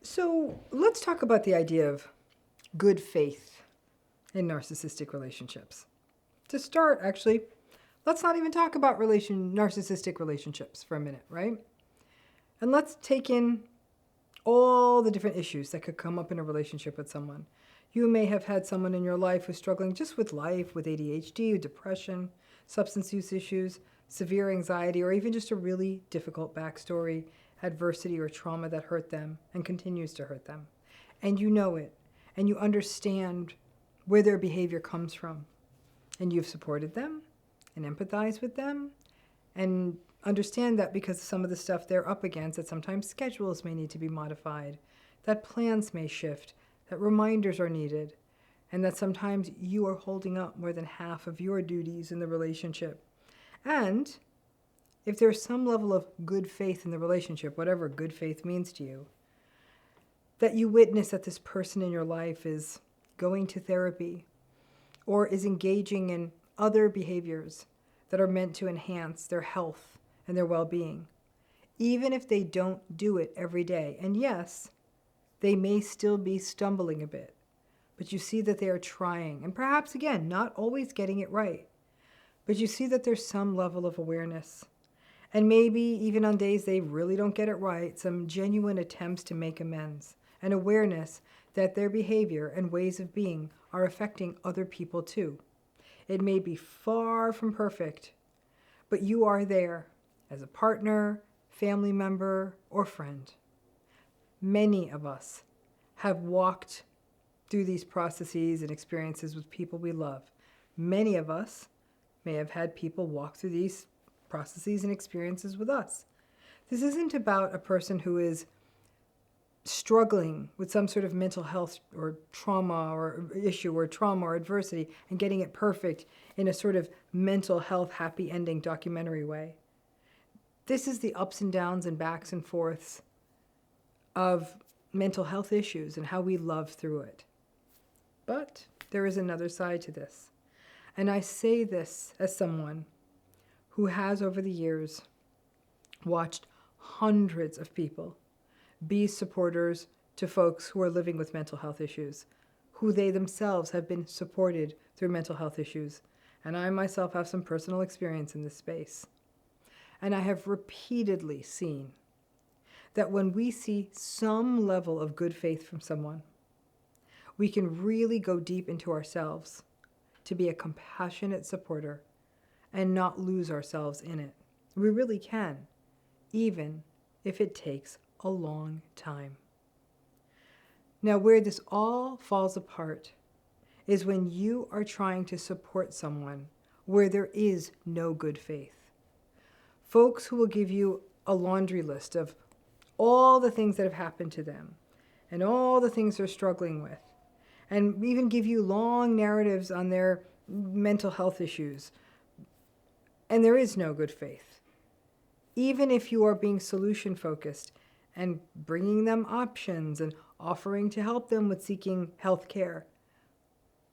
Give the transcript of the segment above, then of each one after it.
So let's talk about the idea of good faith in narcissistic relationships. To start, actually, let's not even talk about narcissistic relationships for a minute, right? And let's take in all the different issues that could come up in a relationship with someone. You may have had someone in your life who's struggling just with life, with ADHD, depression, substance use issues, severe anxiety, or even just a really difficult backstory, adversity, or trauma that hurt them and continues to hurt them. And you know it, and you understand where their behavior comes from. And you've supported them and empathized with them and understand that because of some of the stuff they're up against, that sometimes schedules may need to be modified, that plans may shift, that reminders are needed, and that sometimes you are holding up more than half of your duties in the relationship. And if there's some level of good faith in the relationship, whatever good faith means to you, that you witness that this person in your life is going to therapy or is engaging in other behaviors that are meant to enhance their health and their well-being, even if they don't do it every day. And yes, they may still be stumbling a bit, but you see that they are trying, and perhaps, again, not always getting it right, but you see that there's some level of awareness. And maybe even on days they really don't get it right, some genuine attempts to make amends, and awareness that their behavior and ways of being are affecting other people too. It may be far from perfect, but you are there as a partner, family member, or friend. Many of us have walked through these processes and experiences with people we love. Many of us may have had people walk through these processes and experiences with us. This isn't about a person who is struggling with some sort of mental health or trauma or issue or trauma or adversity and getting it perfect in a sort of mental health happy ending documentary way. This is the ups and downs and backs and forths of mental health issues and how we love through it. But there is another side to this. And I say this as someone who has over the years watched hundreds of people be supporters to folks who are living with mental health issues, who they themselves have been supported through mental health issues. And I myself have some personal experience in this space. And I have repeatedly seen that when we see some level of good faith from someone, we can really go deep into ourselves to be a compassionate supporter and not lose ourselves in it. We really can, even if it takes a long time. Now, where this all falls apart is when you are trying to support someone where there is no good faith. Folks who will give you a laundry list of all the things that have happened to them and all the things they're struggling with, and even give you long narratives on their mental health issues. And there is no good faith. Even if you are being solution focused and bringing them options and offering to help them with seeking health care,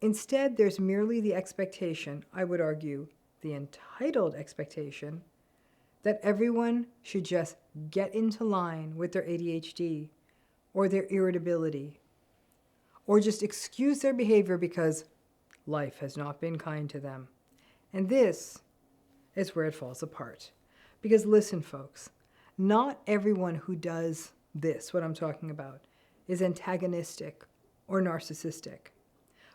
instead there's merely the expectation, I would argue, the entitled expectation, that everyone should just get into line with their ADHD or their irritability, or just excuse their behavior because life has not been kind to them. And this is where it falls apart. Because listen, folks, not everyone who does this, what I'm talking about, is antagonistic or narcissistic.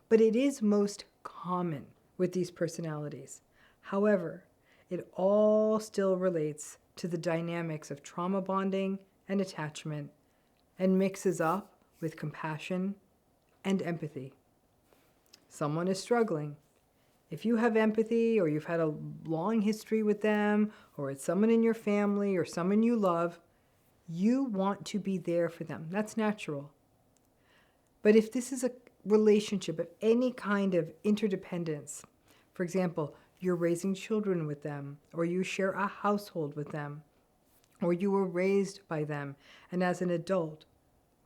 But it is most common with these personalities. However, it all still relates to the dynamics of trauma bonding and attachment and mixes up with compassion and empathy. Someone is struggling. If you have empathy or you've had a long history with them or it's someone in your family or someone you love, you want to be there for them. That's natural. But if this is a relationship of any kind of interdependence, for example, you're raising children with them, or you share a household with them, or you were raised by them and as an adult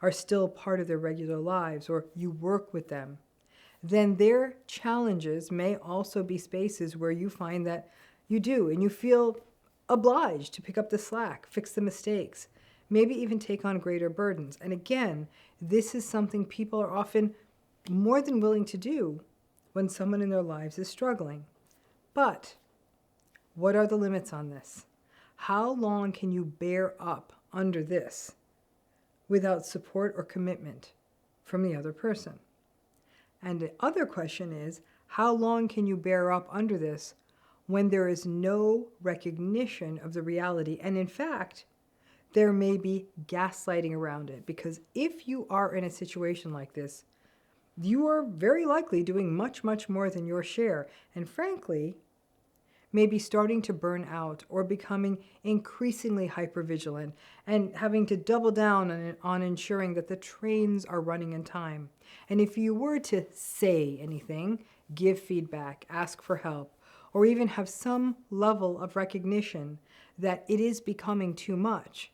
are still part of their regular lives, or you work with them, then their challenges may also be spaces where you find that you do, and you feel obliged to pick up the slack, fix the mistakes, maybe even take on greater burdens. And again, this is something people are often more than willing to do when someone in their lives is struggling. But what are the limits on this? How long can you bear up under this without support or commitment from the other person? And the other question is, how long can you bear up under this when there is no recognition of the reality? And in fact, there may be gaslighting around it, because if you are in a situation like this, you are very likely doing much, much more than your share. And frankly, maybe starting to burn out or becoming increasingly hypervigilant and having to double down on ensuring that the trains are running in time. And if you were to say anything, give feedback, ask for help, or even have some level of recognition that it is becoming too much,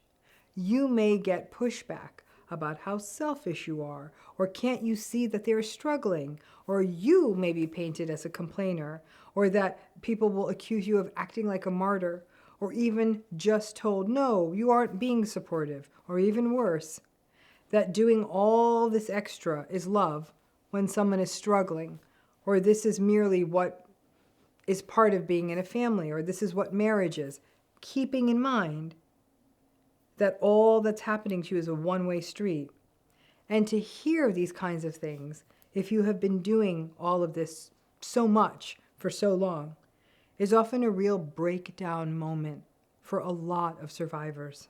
you may get pushback about how selfish you are, or can't you see that they're struggling, or you may be painted as a complainer, or that people will accuse you of acting like a martyr, or even just told, no, you aren't being supportive, or even worse, that doing all this extra is love when someone is struggling, or this is merely what is part of being in a family, or this is what marriage is, keeping in mind that all that's happening to you is a one-way street. And to hear these kinds of things, if you have been doing all of this so much for so long, is often a real breakdown moment for a lot of survivors.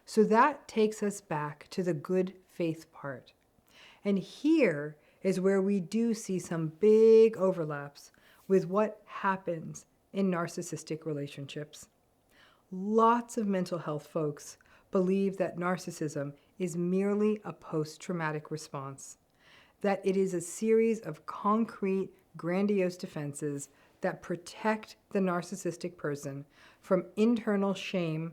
So that takes us back to the good faith part. And here is where we do see some big overlaps with what happens in narcissistic relationships. Lots of mental health folks believe that narcissism is merely a post-traumatic response, that it is a series of concrete, grandiose defenses that protect the narcissistic person from internal shame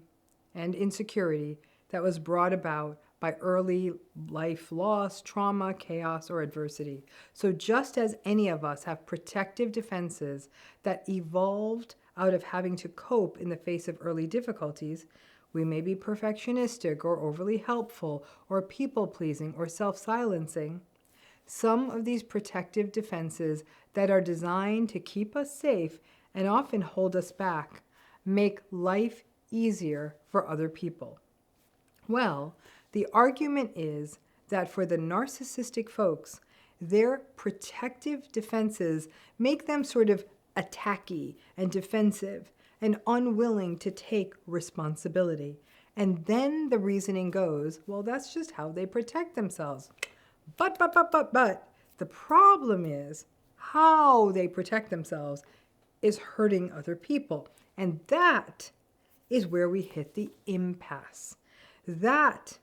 and insecurity that was brought about by early life loss, trauma, chaos, or adversity. So just as any of us have protective defenses that evolved out of having to cope in the face of early difficulties, we may be perfectionistic or overly helpful or people-pleasing or self-silencing. Some of these protective defenses that are designed to keep us safe and often hold us back make life easier for other people. Well, the argument is that for the narcissistic folks, their protective defenses make them sort of attacky and defensive and unwilling to take responsibility. And then the reasoning goes, well, that's just how they protect themselves. But, the problem is how they protect themselves is hurting other people. And that is where we hit the impasse. That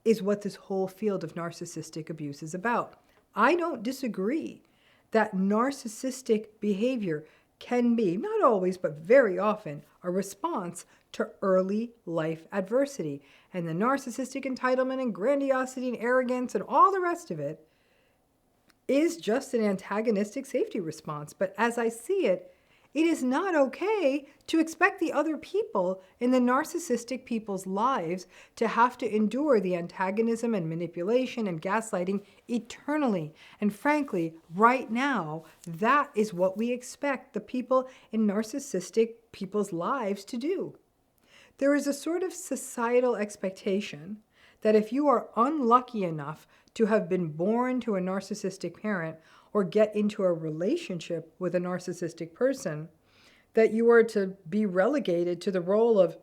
is what this whole field of narcissistic abuse is about. I don't disagree that narcissistic behavior can be, not always, but very often, a response to early life adversity. And the narcissistic entitlement and grandiosity and arrogance and all the rest of it is just an antagonistic safety response. But as I see it, it is not okay to expect the other people in the narcissistic people's lives to have to endure the antagonism and manipulation and gaslighting eternally. And frankly, right now, that is what we expect the people in narcissistic people's lives to do. There is a sort of societal expectation that if you are unlucky enough to have been born to a narcissistic parent or get into a relationship with a narcissistic person, that you are to be relegated to the role of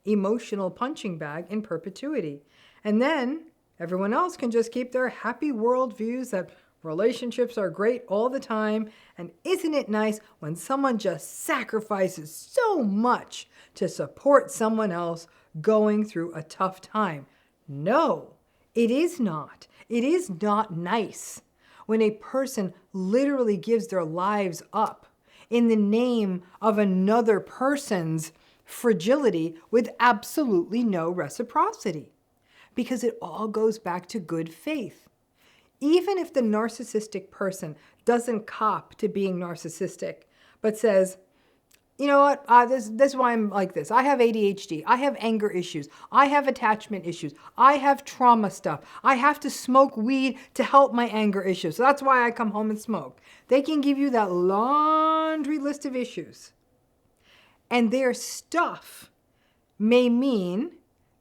emotional punching bag in perpetuity. And then everyone else can just keep their happy worldviews that relationships are great all the time. And isn't it nice when someone just sacrifices so much to support someone else going through a tough time? No, it is not. It is not nice when a person literally gives their lives up in the name of another person's fragility with absolutely no reciprocity. Because it all goes back to good faith. Even if the narcissistic person doesn't cop to being narcissistic, but says, you know what, this is why I'm like this. I have ADHD. I have anger issues. I have attachment issues. I have trauma stuff. I have to smoke weed to help my anger issues. So that's why I come home and smoke. They can give you that laundry list of issues. And their stuff may mean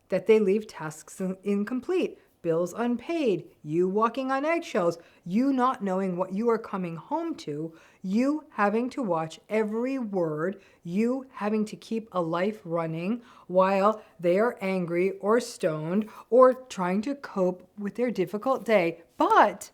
that they leave tasks incomplete, bills unpaid, you walking on eggshells, you not knowing what you are coming home to, you having to watch every word, you having to keep a life running while they are angry or stoned or trying to cope with their difficult day. But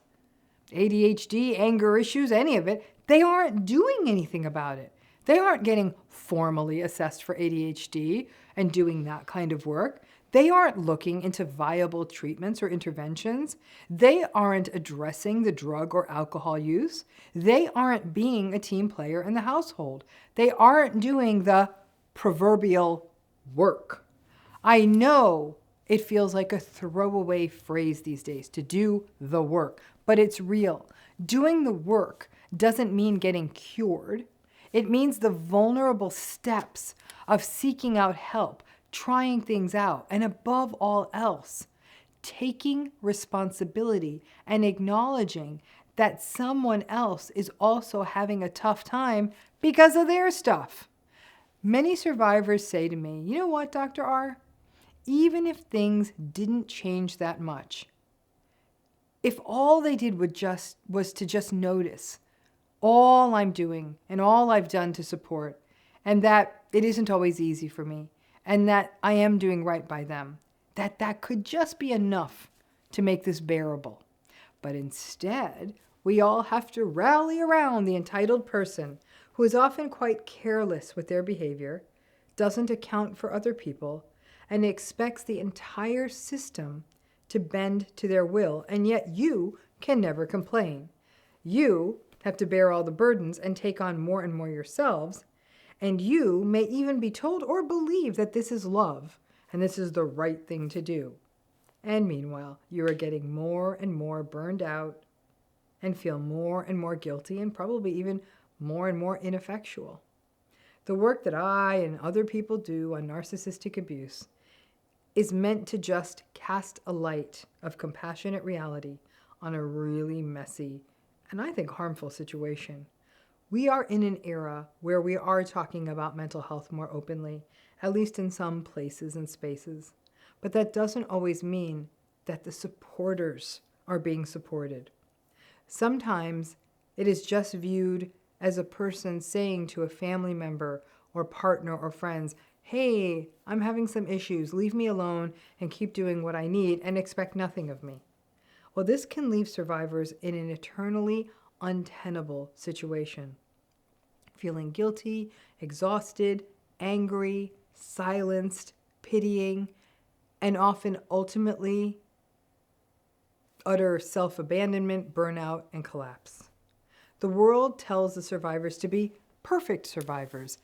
ADHD, anger issues, any of it, they aren't doing anything about it. They aren't getting formally assessed for ADHD and doing that kind of work. They aren't looking into viable treatments or interventions. They aren't addressing the drug or alcohol use. They aren't being a team player in the household. They aren't doing the proverbial work. I know it feels like a throwaway phrase these days to do the work, but it's real. Doing the work doesn't mean getting cured. It means the vulnerable steps of seeking out help, trying things out, and above all else, taking responsibility and acknowledging that someone else is also having a tough time because of their stuff. Many survivors say to me, you know what, Dr. R? Even if things didn't change that much, if all they did was to just notice all I'm doing and all I've done to support, and that it isn't always easy for me, and that I am doing right by them, that could just be enough to make this bearable. But instead, we all have to rally around the entitled person who is often quite careless with their behavior, doesn't account for other people, and expects the entire system to bend to their will, and yet you can never complain. You have to bear all the burdens and take on more and more yourselves, and you may even be told or believe that this is love and this is the right thing to do. And meanwhile, you are getting more and more burned out and feel more and more guilty and probably even more and more ineffectual. The work that I and other people do on narcissistic abuse is meant to just cast a light of compassionate reality on a really messy and I think harmful situation. We are in an era where we are talking about mental health more openly, at least in some places and spaces. But that doesn't always mean that the supporters are being supported. Sometimes it is just viewed as a person saying to a family member or partner or friends, hey, I'm having some issues, leave me alone and keep doing what I need and expect nothing of me. Well, this can leave survivors in an eternally untenable situation, feeling guilty, exhausted, angry, silenced, pitying, and often ultimately utter self-abandonment, burnout, and collapse. The world tells the survivors to be perfect survivors.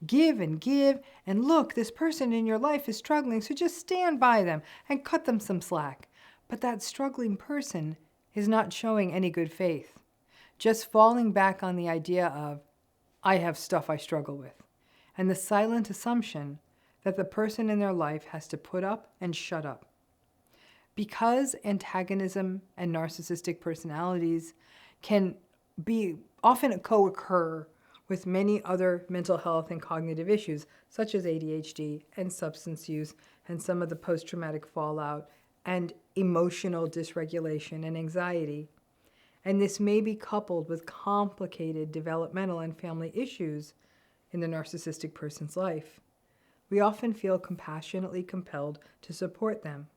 Give, and look, this person in your life is struggling, so just stand by them and cut them some slack. But that struggling person is not showing any good faith, just falling back on the idea of, I have stuff I struggle with, and the silent assumption that the person in their life has to put up and shut up. Because antagonism and narcissistic personalities can be often co-occur with many other mental health and cognitive issues, such as ADHD and substance use and some of the post-traumatic fallout and emotional dysregulation and anxiety. And this may be coupled with complicated developmental and family issues in the narcissistic person's life. We often feel compassionately compelled to support them.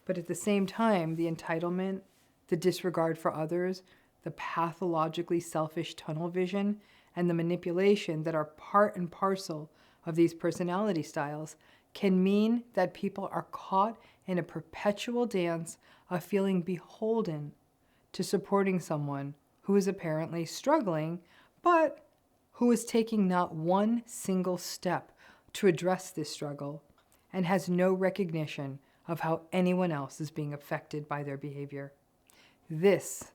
But at the same time, the entitlement, the disregard for others, the pathologically selfish tunnel vision, and the manipulation that are part and parcel of these personality styles can mean that people are caught in a perpetual dance of feeling beholden to supporting someone who is apparently struggling, but who is taking not one single step to address this struggle and has no recognition of how anyone else is being affected by their behavior. This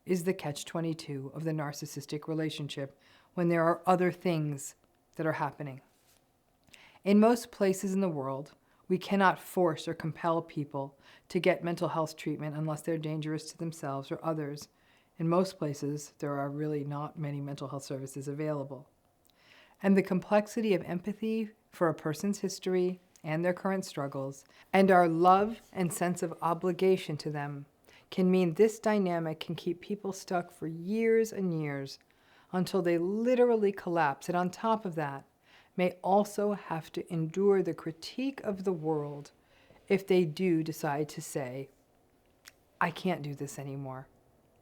is the catch-22 of the narcissistic relationship when there are other things that are happening. In most places in the world, we cannot force or compel people to get mental health treatment unless they're dangerous to themselves or others. In most places, there are really not many mental health services available. And the complexity of empathy for a person's history and their current struggles, and our love and sense of obligation to them, can mean this dynamic can keep people stuck for years and years until they literally collapse. And on top of that, may also have to endure the critique of the world if they do decide to say, I can't do this anymore,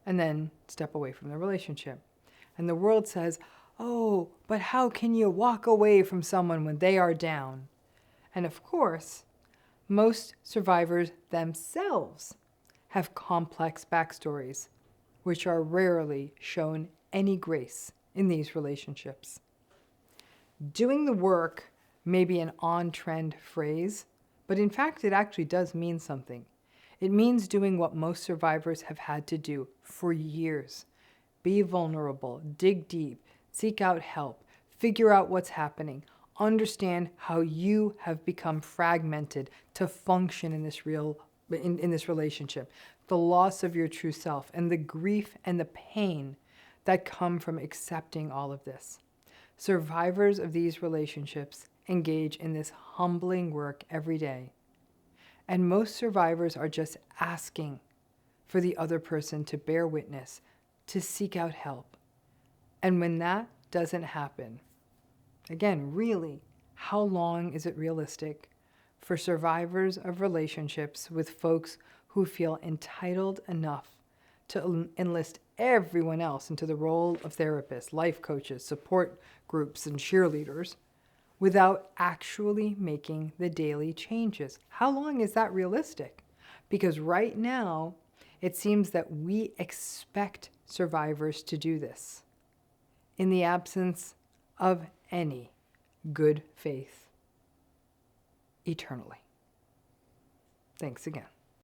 and then step away from the relationship. And the world says, oh, but how can you walk away from someone when they are down? And of course, most survivors themselves have complex backstories, which are rarely shown any grace in these relationships. Doing the work may be an on-trend phrase, but in fact it actually does mean something. It means doing what most survivors have had to do for years. Be vulnerable, dig deep, seek out help, figure out what's happening, understand how you have become fragmented to function in this relationship, the loss of your true self, and the grief and the pain that come from accepting all of this. Survivors of these relationships engage in this humbling work every day. And most survivors are just asking for the other person to bear witness, to seek out help. And when that doesn't happen, again, really, how long is it realistic for survivors of relationships with folks who feel entitled enough to enlist everyone else into the role of therapists, life coaches, support groups, and cheerleaders without actually making the daily changes? How long is that realistic? Because right now, it seems that we expect survivors to do this in the absence of any good faith eternally. Thanks again.